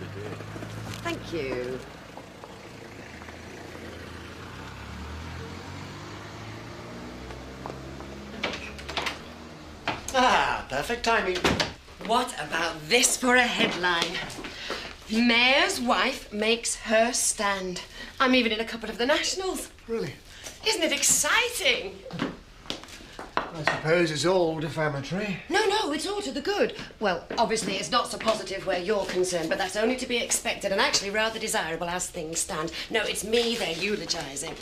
lovely day. Thank you. Ah, perfect timing. What about this for a headline? Mayor's wife makes her stand. I'm even in a couple of the nationals. Really? Isn't it exciting? I suppose it's all defamatory. No, it's all to the good. Well, obviously it's not so positive where you're concerned, but that's only to be expected and actually rather desirable as things stand. No, it's me they're eulogising.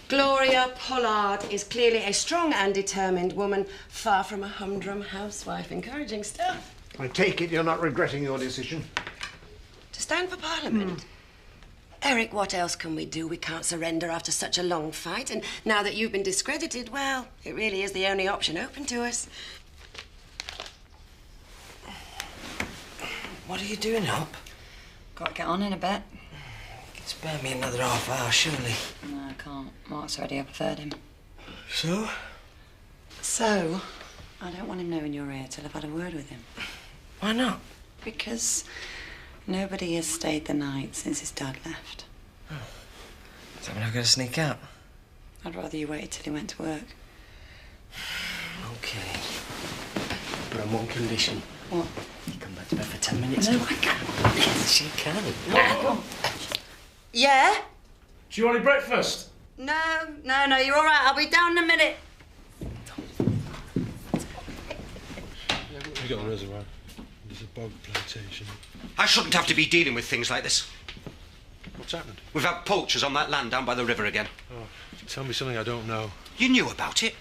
Gloria Pollard is clearly a strong and determined woman, far from a humdrum housewife. Encouraging stuff. I take it you're not regretting your decision. To stand for Parliament? Eric, what else can we do? We can't surrender after such a long fight, and now that you've been discredited, well, it really is the only option open to us. What are you doing up? Got to get on in a bit. You can spare me another half hour, surely. No, I can't. Mark's already overheard him. So? So, I don't want him knowing you're here till I've had a word with him. Why not? Because nobody has stayed the night since his dad left. Oh. Is that when I'm going to sneak out? I'd rather you waited till he went to work. Okay. But on one condition. What? You come back to bed for 10 minutes. No, I can't. Yes, you can. Yeah? Do you want any breakfast? No, you're all right. I'll be down in a minute. We got a reservoir. There's a bog plantation. I shouldn't have to be dealing with things like this. What's happened? We've had poachers on that land down by the river again. Oh, tell me something I don't know. You knew about it.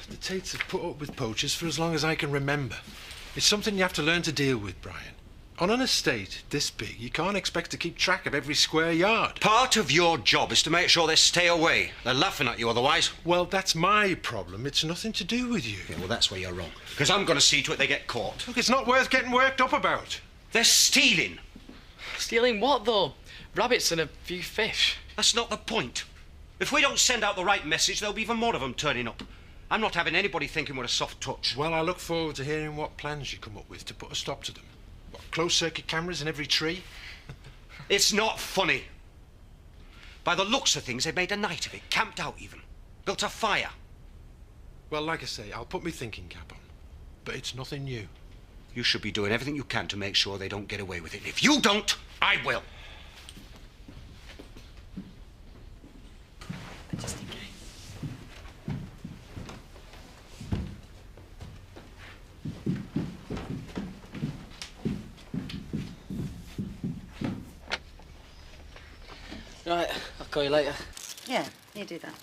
The Tates have put up with poachers for as long as I can remember. It's something you have to learn to deal with, Brian. On an estate this big, you can't expect to keep track of every square yard. Part of your job is to make sure they stay away. They're laughing at you otherwise. Well, that's my problem. It's nothing to do with you. Yeah, well, that's where you're wrong. Because I'm going to see to it they get caught. Look, it's not worth getting worked up about. They're stealing. Stealing what, though? Rabbits and a few fish. That's not the point. If we don't send out the right message, there'll be even more of them turning up. I'm not having anybody thinking we're a soft touch. Well, I look forward to hearing what plans you come up with to put a stop to them. What, closed-circuit cameras in every tree? It's not funny. By the looks of things, they made a night of it, camped out even, built a fire. Well, like I say, I'll put my thinking cap on. But it's nothing new. You should be doing everything you can to make sure they don't get away with it. And if you don't, I will. But just in case. Right, I'll call you later. Yeah, you do that.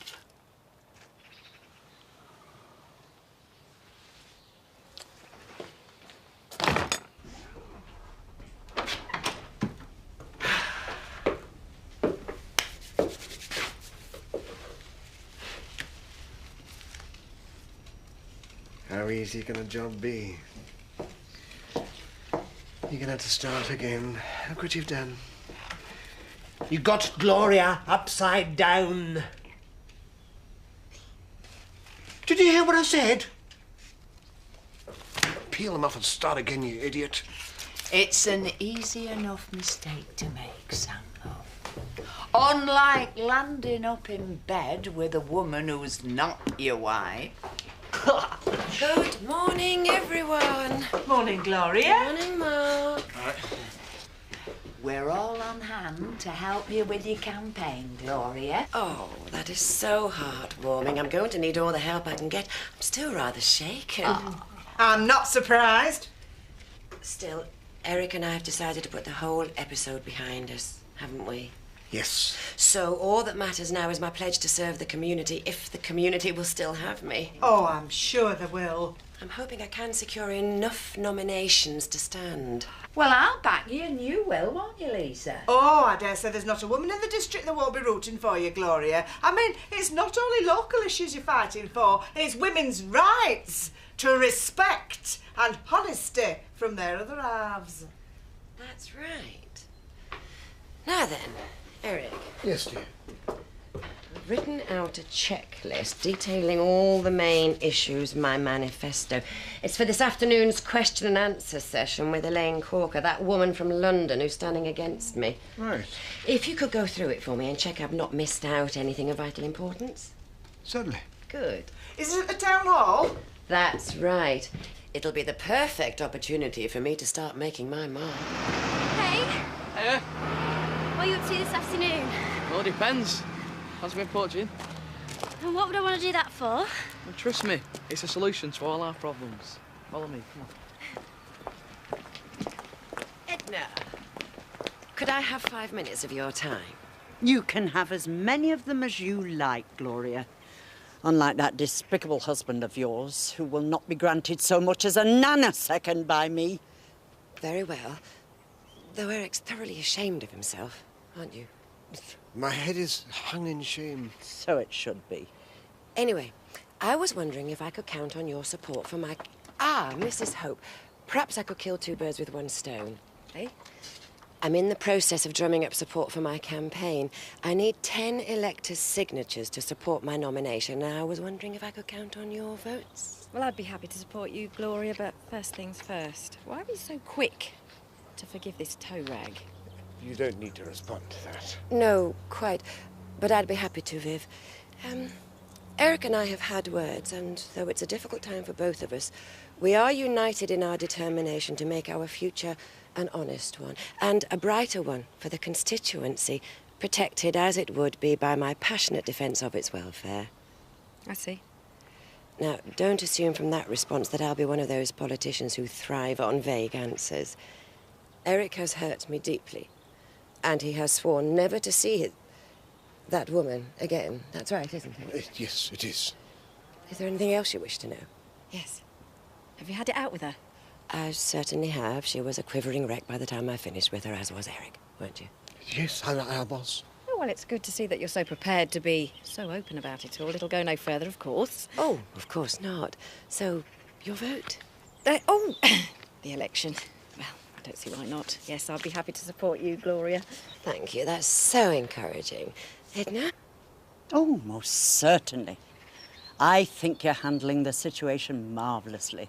How easy can a job be? You're gonna have to start again. Look what you've done. You got Gloria upside down. Did you hear what I said? Peel them off and start again, you idiot. It's an easy enough mistake to make, Sam, though. Unlike landing up in bed with a woman who's not your wife. Good morning, everyone. Morning, Gloria. Morning, Mark. We're all on hand to help you with your campaign, Gloria. Oh, that is so heartwarming. I'm going to need all the help I can get. I'm still rather shaken. Oh. I'm not surprised. Still, Eric and I have decided to put the whole episode behind us, haven't we? Yes. So all that matters now is my pledge to serve the community, if the community will still have me. Oh, I'm sure they will. I'm hoping I can secure enough nominations to stand. Well, I'll back you, and you will, won't you, Lisa? Oh, I dare say there's not a woman in the district that won't be rooting for you, Gloria. I mean, it's not only local issues you're fighting for, it's women's rights to respect and honesty from their other halves. That's right. Now then, Eric. Yes, dear. written out a checklist detailing all the main issues of my manifesto. It's for this afternoon's question and answer session with Elaine Corker, that woman from London who's standing against me. Right. If you could go through it for me and check I've not missed out anything of vital importance. Certainly. Good. Is it at the town hall? That's right. It'll be the perfect opportunity for me to start making my mark. Hey, Hey, what are you up to this afternoon? well, it depends. How's been poaching? And what would I want to do that for? Well, trust me, it's a solution to all our problems. Follow me, come on. Edna, could I have 5 minutes of your time? You can have as many of them as you like, Gloria. Unlike that despicable husband of yours, who will not be granted so much as a nanosecond by me. Very well. Though Eric's thoroughly ashamed of himself, aren't you? My head is hung in shame. So it should be. Anyway, I was wondering if I could count on your support for my... Ah, Mrs. Hope. Perhaps I could kill 2 birds with 1 stone. Eh? I'm in the process of drumming up support for my campaign. I need 10 electors' signatures to support my nomination, and I was wondering if I could count on your votes. Well, I'd be happy to support you, Gloria, but first things first. Why are you so quick to forgive this toe rag? You don't need to respond to that. No, quite. But I'd be happy to, Viv. Eric and I have had words, and though it's a difficult time for both of us, we are united in our determination to make our future an honest one, and a brighter one for the constituency, protected as it would be by my passionate defence of its welfare. I see. Now, don't assume from that response that I'll be one of those politicians who thrive on vague answers. Eric has hurt me deeply, and he has sworn never to see that woman again. That's right, isn't it? Yes, it is. Is there anything else you wish to know? Yes. Have you had it out with her? I certainly have. She was a quivering wreck by the time I finished with her, as was Eric, weren't you? Yes, I was. Oh, well, it's good to see that you're so prepared to be so open about it all. It'll go no further, of course. Oh, of course not. So, your vote? The election. Well, I don't see why not. Yes, I'd be happy to support you, Gloria. Thank you. That's so encouraging. Edna? Oh, most certainly. I think you're handling the situation marvellously.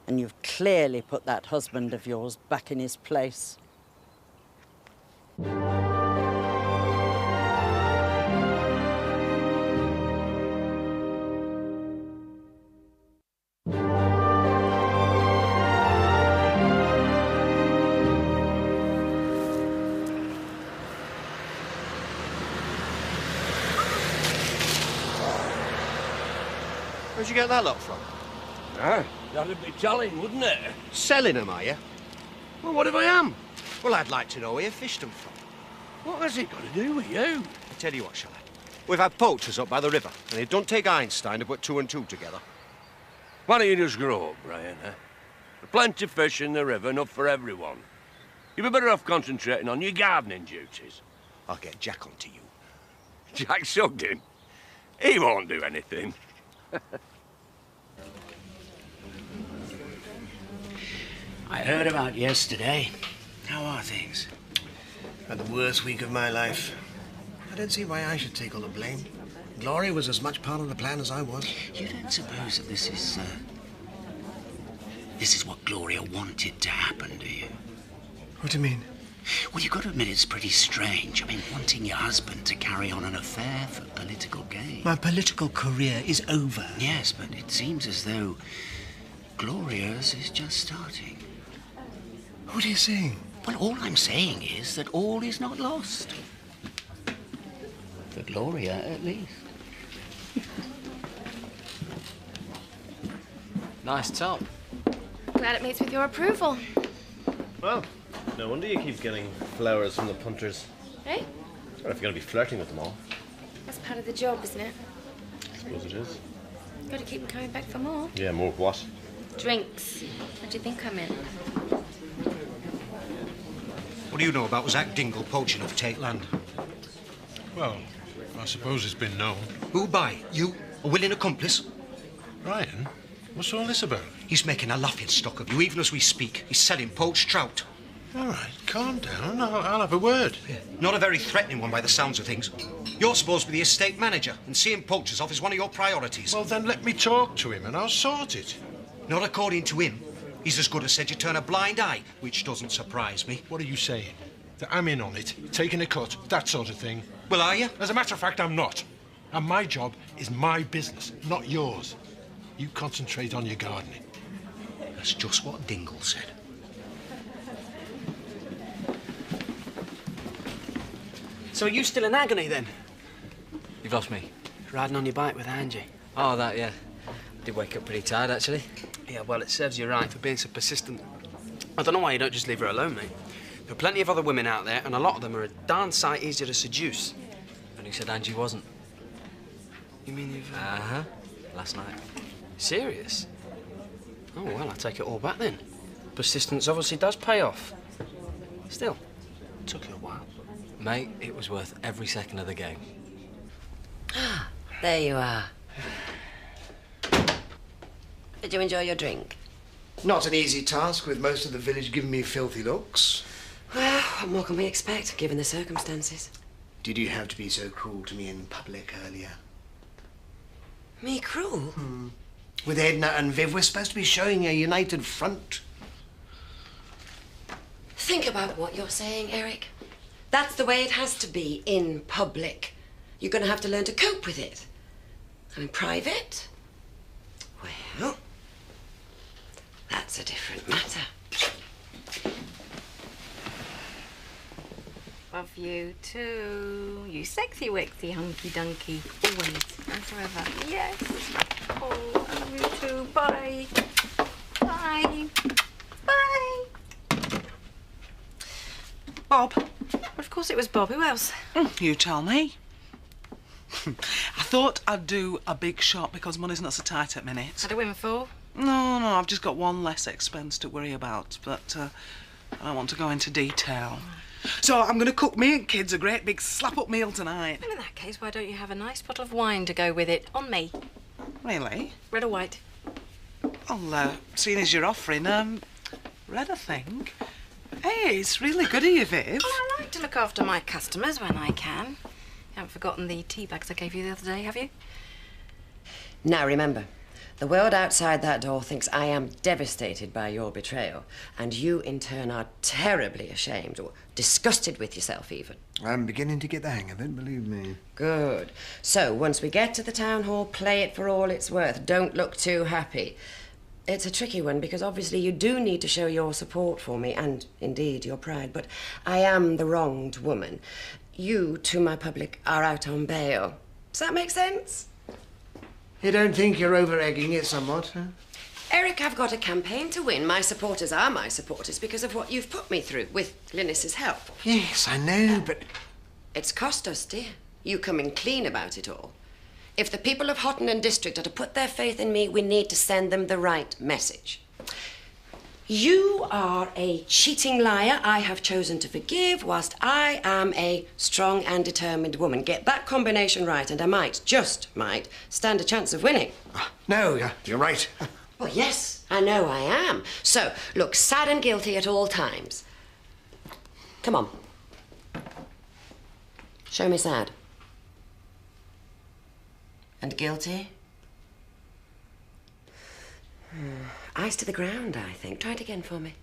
And you've clearly put that husband of yours back in his place. Where'd you get that lot from? Ah, that'd be telling, wouldn't it? Selling them, are you? Well, what if I am? Well, I'd like to know where you fished them from. What has it got to do with you? I tell you what, shall I? We've had poachers up by the river, and it don't take Einstein to put 2 and 2 together. Why don't you just grow up, Brian, eh? There's plenty of fish in the river, enough for everyone. You'd be better off concentrating on your gardening duties. I'll get Jack onto you. Jack Sugden? He won't do anything. I heard about yesterday. How are things? Had the worst week of my life. I don't see why I should take all the blame. Gloria was as much part of the plan as I was. You don't suppose that this is what Gloria wanted to happen, do you? What do you mean? Well, you've got to admit it's pretty strange. I mean, wanting your husband to carry on an affair for political gain. My political career is over. Yes, but it seems as though Gloria's is just starting. What are you saying? Well, all I'm saying is that all is not lost. For Gloria, at least. Nice top. Glad it meets with your approval. Well, no wonder you keep getting flowers from the punters. Eh? Or if you're going to be flirting with them all. That's part of the job, isn't it? I suppose it is. Got to keep them coming back for more. Yeah, more of what? Drinks. What do you think I meant? What do you know about Zach Dingle poaching off Tate land? Well, I suppose it's been known. Who by? You? A willing accomplice? Ryan, what's all this about? He's making a laughing stock of you, even as we speak. He's selling poached trout. All right, calm down. I'll have a word. Not a very threatening one by the sounds of things. You're supposed to be the estate manager, and seeing poachers off is one of your priorities. Well, then let me talk to him and I'll sort it. Not according to him. He's as good as said you turn a blind eye, which doesn't surprise me. What are you saying? That I'm in on it, taking a cut, that sort of thing? Well, are you? As a matter of fact, I'm not. And my job is my business, not yours. You concentrate on your gardening. That's just what Dingle said. So are you still in agony, then? You've lost me. Riding on your bike with Angie. Oh, that, yeah. Did wake up pretty tired, actually. Yeah, well, it serves you right for being so persistent. I don't know why you don't just leave her alone, mate. There are plenty of other women out there, and a lot of them are a darn sight easier to seduce. And you said Angie wasn't? You mean you've... Uh-huh. Last night. Serious? Oh, well, I take it all back, then. Persistence obviously does pay off. Still, it took you a while. Mate, it was worth every second of the game. There you are. Did you enjoy your drink? Not an easy task, with most of the village giving me filthy looks. Well, what more can we expect, given the circumstances? Did you have to be so cruel to me in public earlier? Me cruel? With Edna and Viv, we're supposed to be showing a united front. Think about what you're saying, Eric. That's the way it has to be in public. You're going to have to learn to cope with it. And in private, well, that's a different matter. Love you too. You sexy, wexy, hunky dunky. Always and forever. Yes. Oh, I love you too. Bye. Bye. Bye. Bob. Well, of course it was Bob. Who else? You tell me. I thought I'd do a big shot because money's not so tight at minute. Had a windfall? No, I've just got one less expense to worry about, but I don't want to go into detail. So I'm going to cook me and kids a great big slap-up meal tonight. Well, in that case, why don't you have a nice bottle of wine to go with it? On me. Really? Red or white? Well, seeing as you're offering, red, I think. Hey, it's really good of you, Viv. Oh, I like to look after my customers when I can. You haven't forgotten the tea bags I gave you the other day, have you? Now, remember, the world outside that door thinks I am devastated by your betrayal, and you, in turn, are terribly ashamed, or disgusted with yourself, even. I'm beginning to get the hang of it, believe me. Good. So, once we get to the town hall, play it for all it's worth. Don't look too happy. It's a tricky one, because obviously you do need to show your support for me, and indeed your pride, but I am the wronged woman. You, to my public, are out on bail. Does that make sense? You don't think you're over-egging it somewhat, huh? Eric, I've got a campaign to win. My supporters are my supporters because of what you've put me through, with Linus's help. Yes, I know, but... It's cost us, dear. You coming clean about it all. If the people of Houghton and District are to put their faith in me, we need to send them the right message. You are a cheating liar I have chosen to forgive, whilst I am a strong and determined woman. Get that combination right, and I might, just might, stand a chance of winning. No, you're right. Well, yes, I know I am. So, look sad and guilty at all times. Come on. Show me sad. And guilty? Eyes to the ground, I think. Try it again for me.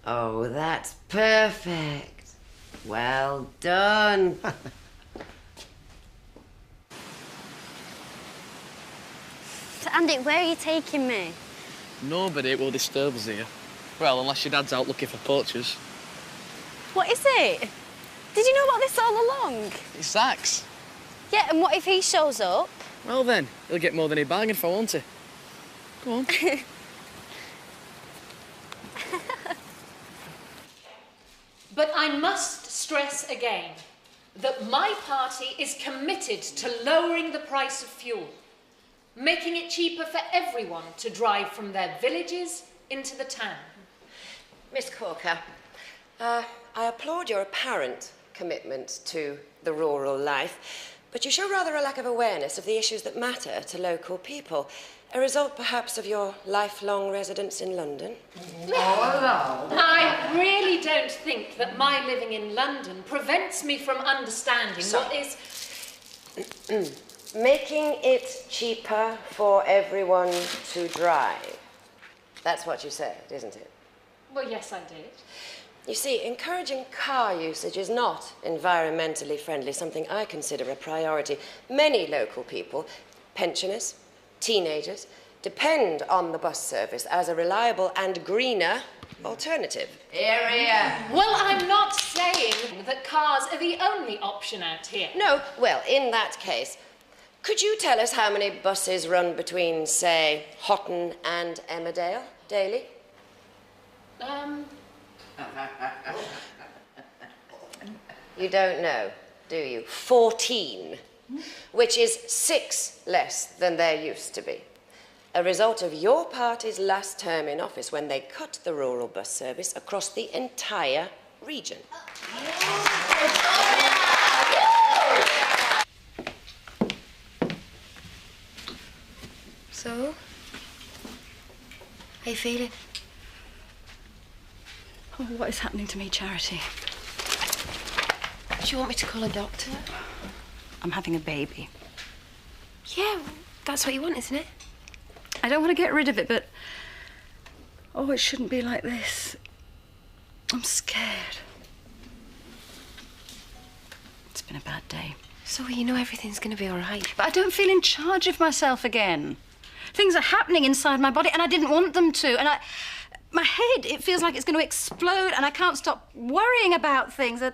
Oh, that's perfect. Well done. Andy, where are you taking me? Nobody will disturb us here. Well, unless your dad's out looking for poachers. What is it? Did you know about this all along? It's Zach's. Yeah, and what if he shows up? Well then, he'll get more than he bargained for, won't he? Go on. But I must stress again that my party is committed to lowering the price of fuel, making it cheaper for everyone to drive from their villages into the town. Miss Corker, I applaud your apparent commitment to the rural life, But you show rather a lack of awareness of the issues that matter to local people. A result, perhaps, of your lifelong residence in London? I really don't think that my living in London prevents me from understanding what is... Making it cheaper for everyone to drive. That's what you said, isn't it? Well, yes, I did. You see, encouraging car usage is not environmentally friendly, something I consider a priority. Many local people, pensioners, teenagers, depend on the bus service as a reliable and greener alternative. Area. Well, I'm not saying that cars are the only option out here. No, well, in that case, could you tell us how many buses run between, say, Houghton and Emmerdale daily? You don't know, do you? 14, which is 6 less than there used to be. A result of your party's last term in office when they cut the rural bus service across the entire region. So? How you feeling? Oh, what is happening to me, Charity? Do you want me to call a doctor? I'm having a baby. Yeah, that's what you want, isn't it? I don't want to get rid of it, but... Oh, it shouldn't be like this. I'm scared. It's been a bad day. So you know everything's going to be all right. But I don't feel in charge of myself again. Things are happening inside my body, and I didn't want them to. And my head, it feels like it's going to explode, and I can't stop worrying about things. I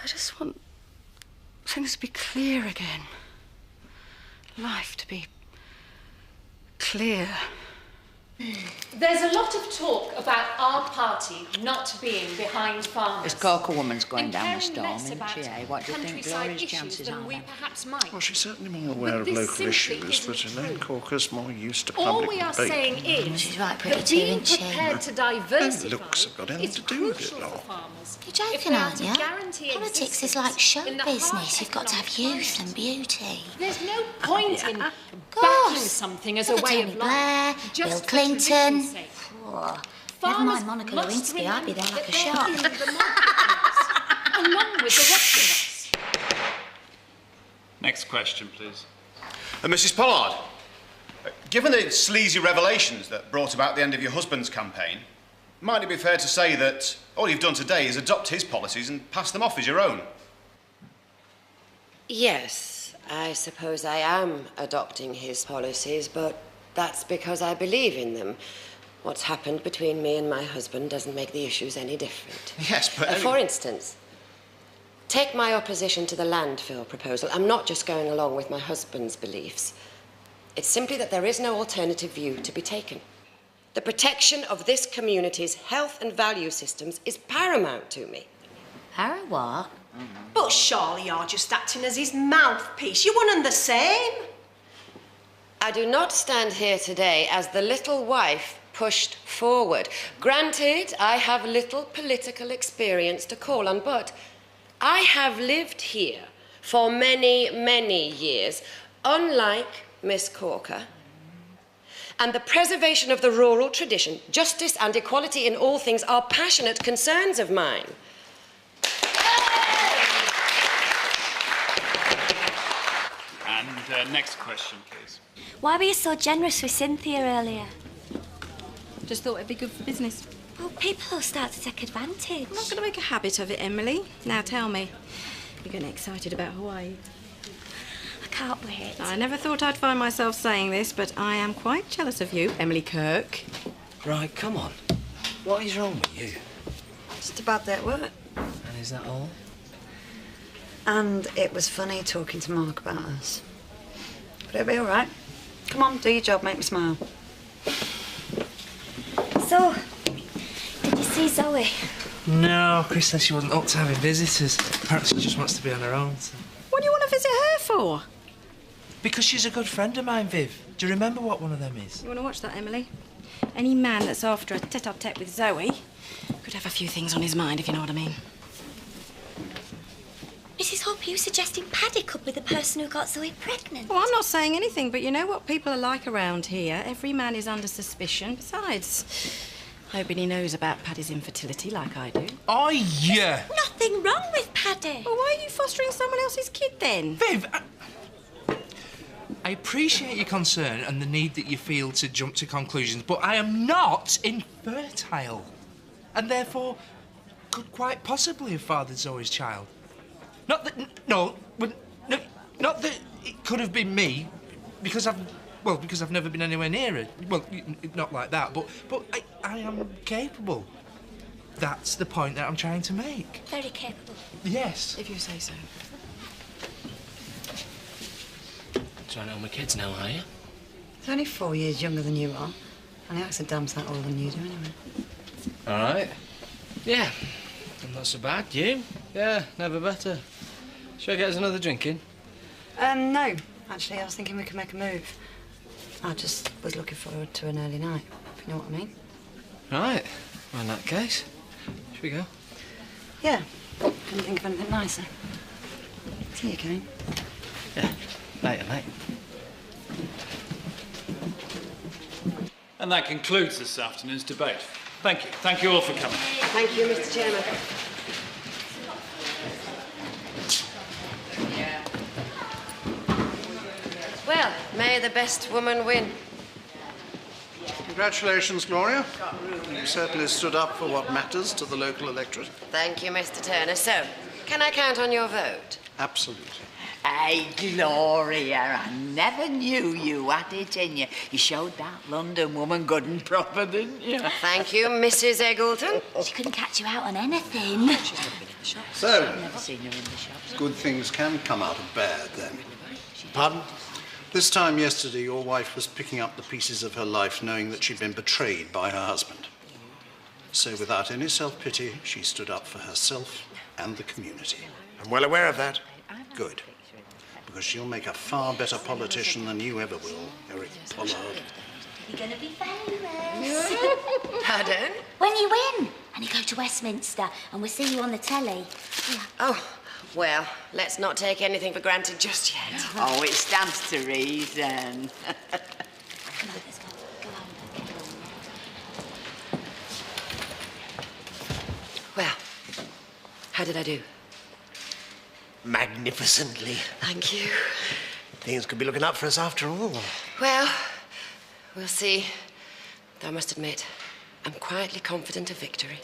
just want things to be clear again. Life to be clear. There's a lot of talk about our party not being behind farmers. This Corker woman's going and down the caring storm, less isn't about she, eh? What do you think countryside Gloria's issues chances than are we then? perhaps might. Well, she's certainly more aware of this local simply issues, but isn't Elaine true. Corker's more used to All public we are debate. saying is She's right pretty that too, being isn't she? prepared to diversify Looks have got anything is to do with it, crucial though. for farmers. You're If joking, they are aren't to you? guarantee Politics is existence like show in the harsh business. You've got to have economic youth and beauty. There's no point in backing course. something as a Look at way Tony of Blair, life. Bill Just for Clinton. tradition's sake. Oh, never Farmers mind Monica must Lewinsky, I'd be there remember like a that shot. they're in the marketplace, along with the rest of us. Next question, please. Mrs. Pollard, given the sleazy revelations that brought about the end of your husband's campaign, might it be fair to say that all you've done today is adopt his policies and pass them off as your own? Yes, I suppose I am adopting his policies, but that's because I believe in them. What's happened between me and my husband doesn't make the issues any different. Yes, but... For instance, take my opposition to the landfill proposal. I'm not just going along with my husband's beliefs. It's simply that there is no alternative view to be taken. The protection of this community's health and value systems is paramount to me. Harry, what? But surely you're just acting as his mouthpiece. You one and the same. I do not stand here today as the little wife pushed forward. Granted, I have little political experience to call on, but I have lived here for many, many years, unlike Miss Corker. And the preservation of the rural tradition, justice and equality in all things are passionate concerns of mine. And next question, please. Why were you so generous with Cynthia earlier? Just thought it'd be good for business. Well, people will start to take advantage. I'm not going to make a habit of it, Emily. Now tell me, you're getting excited about Hawaii? I can't wait. I never thought I'd find myself saying this, but I am quite jealous of you, Emily Kirk. Right, come on. What is wrong with you? Just a bad day at work. And is that all? And it was funny talking to Mark about us. But it'll be all right. Come on, do your job, make me smile. So, did you see Zoe? No, Chris said she wasn't up to having visitors. Perhaps she just wants to be on her own. So. What do you want to visit her for? Because she's a good friend of mine, Viv. Do you remember what one of them is? You want to watch that, Emily? Any man that's after a tete-a-tete with Zoe could have a few things on his mind, if you know what I mean. Is Mrs. Hope, are you suggesting Paddy could be the person who got Zoe pregnant? Well, I'm not saying anything, but you know what people are like around here. Every man is under suspicion. Besides, nobody knows about Paddy's infertility like I do. Oh, yeah. Nothing wrong with Paddy. Well, why are you fostering someone else's kid, then? Viv, I appreciate your concern and the need that you feel to jump to conclusions, but I am not infertile, and therefore could quite possibly have fathered Zoe's child. Not that, no, not that it could have been me, because I've never been anywhere near her. Well, not like that, but I am capable. That's the point that I'm trying to make. Very capable. Yes. If you say so. Trying to own my kids now, are you? He's only 4 years younger than you are, and he acts a damn sight older than you do anyway. All right. Yeah, I'm not so bad. You? Yeah, never better. Should I get us another drink in? No. Actually, I was thinking we could make a move. I just was looking forward to an early night, if you know what I mean. Right. Well, in that case, should we go? Yeah. Couldn't think of anything nicer. See you, Kane. Yeah. Later, mate. And that concludes this afternoon's debate. Thank you. Thank you all for coming. Thank you, Mr. Chairman. Well, may the best woman win. Congratulations, Gloria. You certainly stood up for what matters to the local electorate. Thank you, Mr. Turner. So, can I count on your vote? Absolutely. Hey, Gloria, I never knew you had it in you. You showed that London woman good and proper, didn't you? Thank you, Mrs. Eggleton. She couldn't catch you out on anything. She's never been in the shops. So, I've never seen her in the shops. good things can come out of bad, then. Pardon? This time yesterday, your wife was picking up the pieces of her life knowing that she'd been betrayed by her husband. So without any self-pity, she stood up for herself and the community. I'm well aware of that. Good. Because she'll make a far better politician than you ever will, Eric Pollard. You're going to be famous. Pardon? When you win and you go to Westminster and we'll see you on the telly. Yeah. Oh, well, let's not take anything for granted just yet. Oh, it stands to reason. Come on, let's go. Go on. Well, how did I do? Magnificently. Thank you. Things could be looking up for us after all. Well, we'll see. Though I must admit, I'm quietly confident of victory.